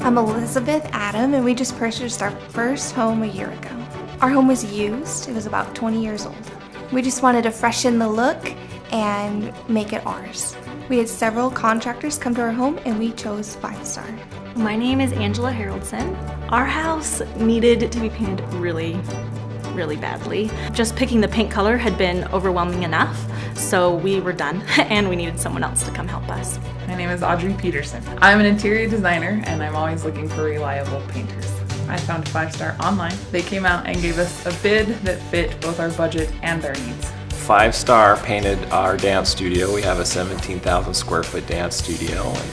I'm Elizabeth Adam, and we just purchased our first home a year ago. Our home was used. It was about 20 years old. We just wanted to freshen the look and make it ours. We had several contractors come to our home, and we chose 5 Star. My name is Angela Haroldson. Our house needed to be painted really badly. Just picking the paint color had been overwhelming enough, so we were done and we needed someone else to come help us. My name is Audrey Peterson. I'm an interior designer and I'm always looking for reliable painters. I found 5 Star online. They came out and gave us a bid that fit both our budget and our needs. 5 Star painted our dance studio. We have a 17,000 square foot dance studio, and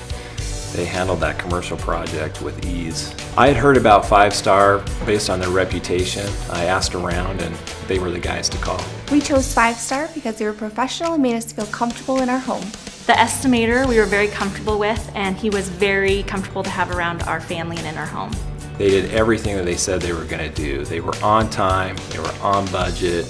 they handled that commercial project with ease. I had heard about 5 Star based on their reputation. I asked around and they were the guys to call. We chose 5 Star because they were professional and made us feel comfortable in our home. The estimator we were very comfortable with, and he was very comfortable to have around our family and in our home. They did everything that they said they were going to do. They were on time, they were on budget,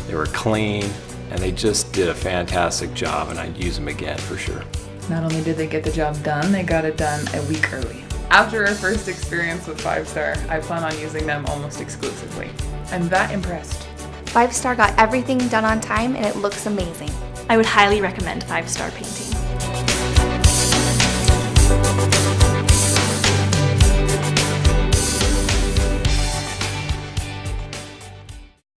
they were clean, and they just did a fantastic job, and I'd use them again for sure. Not only did they get the job done, they got it done a week early. After our first experience with 5 Star, I plan on using them almost exclusively. I'm that impressed. 5 Star got everything done on time, and it looks amazing. I would highly recommend 5 Star Painting.